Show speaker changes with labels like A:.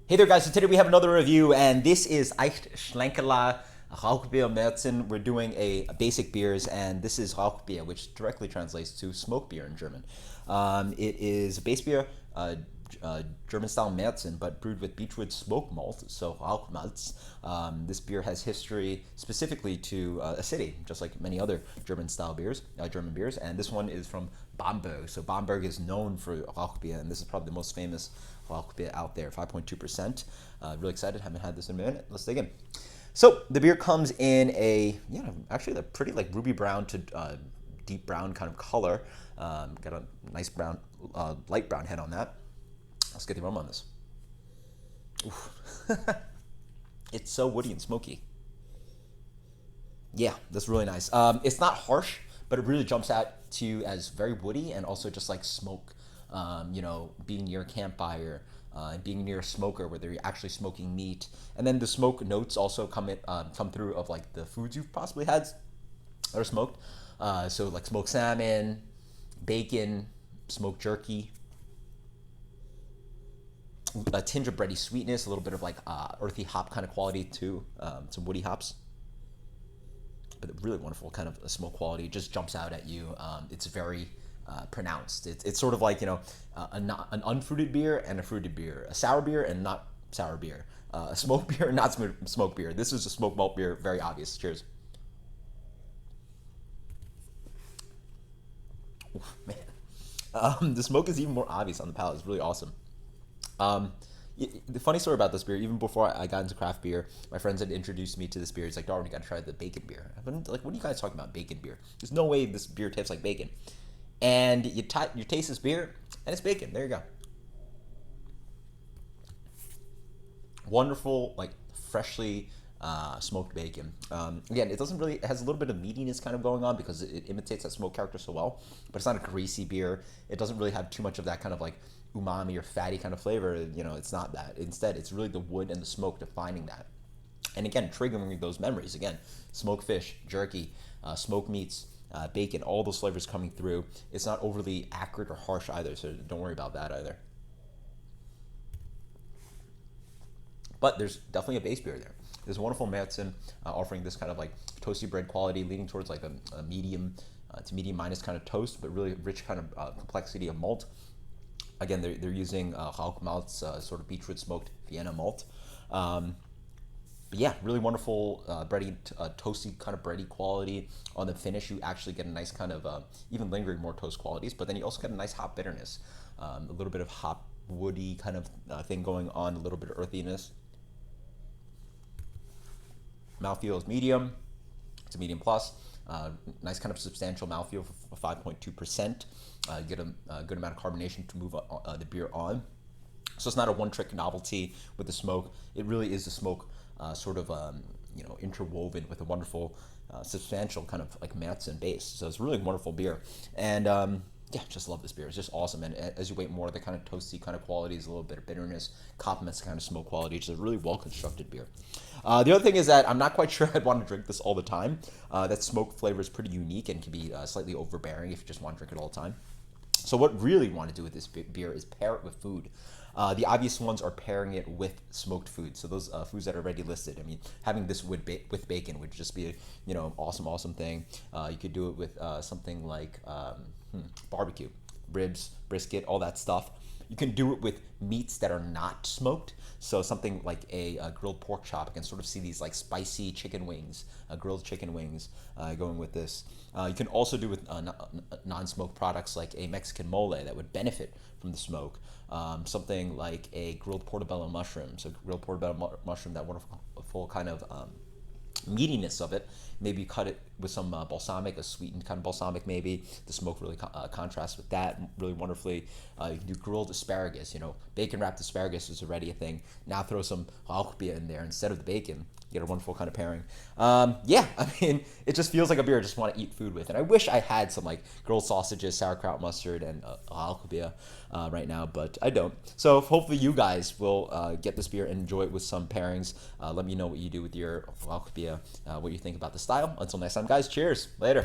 A: Hey there guys, so today we have another review and this is Aecht Schlenkerla Rauchbier Märzen. We're doing a basic beers and this is Rauchbier, which directly translates to smoke beer in German. It is a base beer, German style Märzen, but brewed with beechwood smoke malt, so Rauchmalz. This beer has history specifically to a city, just like many other German style beers, German beers, and this one is from Bamberg. So Bamberg is known for Rauchbier, and this is probably the most famous Rauchbier out there, 5.2%. Really excited, haven't had this in a minute. Let's dig in. So the beer comes in actually a pretty like ruby brown to deep brown kind of color. Got a nice brown, light brown head on that. Let's get the aroma on this. Oof. It's so woody and smoky. Yeah, that's really nice. It's not harsh, but it really jumps out to you as very woody and also just like smoke. Being near a campfire, being near a smoker where they're actually smoking meat, and then the smoke notes also come through of like the foods you've possibly had that are smoked. So like smoked salmon, bacon, smoked jerky. A tinge of bready sweetness, a little bit of like earthy hop kind of quality too, some woody hops. But really wonderful kind of smoke quality, just jumps out at you. It's very pronounced. It's sort of like an unfruited beer and a fruited beer, a sour beer and not sour beer, a smoke beer and not smoke beer. This is a smoke malt beer, very obvious. Cheers. Oof, man, the smoke is even more obvious on the palate. It's really awesome. The funny story about this beer, even before I got into craft beer, my friends had introduced me to this beer. It's like, Darwin, you gotta try the bacon beer. I've been like, what are you guys talking about, bacon beer? There's no way this beer tastes like bacon. And you taste this beer, and it's bacon. There you go. Wonderful, like freshly smoked bacon. Again, it doesn't really, it has a little bit of meatiness kind of going on because it imitates that smoke character so well, but it's not a greasy beer. It doesn't really have too much of that kind of like umami or fatty kind of flavor. It's not that. Instead, it's really the wood and the smoke defining that. And again, triggering those memories. Again, smoked fish, jerky, smoked meats, bacon, all those flavors coming through. It's not overly acrid or harsh either, so don't worry about that either. But there's definitely a base beer there. There's a wonderful Märzen offering this kind of like toasty bread quality, leaning towards like a medium to medium minus kind of toast, but really rich kind of complexity of malt. Again, they're using Rauchmalz, sort of beechwood smoked Vienna malt. But yeah, really wonderful bready, toasty kind of bready quality. On the finish, you actually get a nice kind of even lingering more toast qualities, but then you also get a nice hop bitterness, a little bit of hop woody kind of thing going on, a little bit of earthiness. Mouthfeel is medium. It's a medium plus. Nice kind of substantial mouthfeel for 5.2%. You get a good amount of carbonation to move the beer on. So it's not a one-trick novelty with the smoke. It really is the smoke sort of interwoven with a wonderful substantial kind of like Märzen base. So it's a really wonderful beer. And yeah, just love this beer. It's just awesome. And as you wait more, the kind of toasty kind of qualities, a little bit of bitterness, complements the kind of smoke quality. It's a really well-constructed beer. The other thing is that I'm not quite sure I'd want to drink this all the time. That smoke flavor is pretty unique and can be slightly overbearing if you just want to drink it all the time. So what really want to do with this beer is pair it with food. The obvious ones are pairing it with smoked food. So those foods that are already listed. I mean, having this with bacon would just be awesome thing. You could do it with something like barbecue, ribs, brisket, all that stuff. You can do it with meats that are not smoked. So something like a grilled pork chop. I can sort of see these like spicy chicken wings, grilled chicken wings going with this. You can also do with non-smoked products like a Mexican mole that would benefit from the smoke. Something like a grilled portabello mushroom. So grilled portabello mushroom, that wonderful kind of meatiness of it. Maybe cut it with some balsamic, a sweetened kind of balsamic maybe. The smoke really contrasts with that really wonderfully. You can do grilled asparagus, bacon wrapped asparagus is already a thing. Now throw some Rauchbier in there instead of the bacon. You get a wonderful kind of pairing. Yeah, I mean, it just feels like a beer I just want to eat food with. And I wish I had some like grilled sausages, sauerkraut mustard, and Rauchbier right now, but I don't. So hopefully you guys will get this beer and enjoy it with some pairings. Let me know what you do with your Rauchbier, what you think about the style. Until next time, guys, cheers. Later.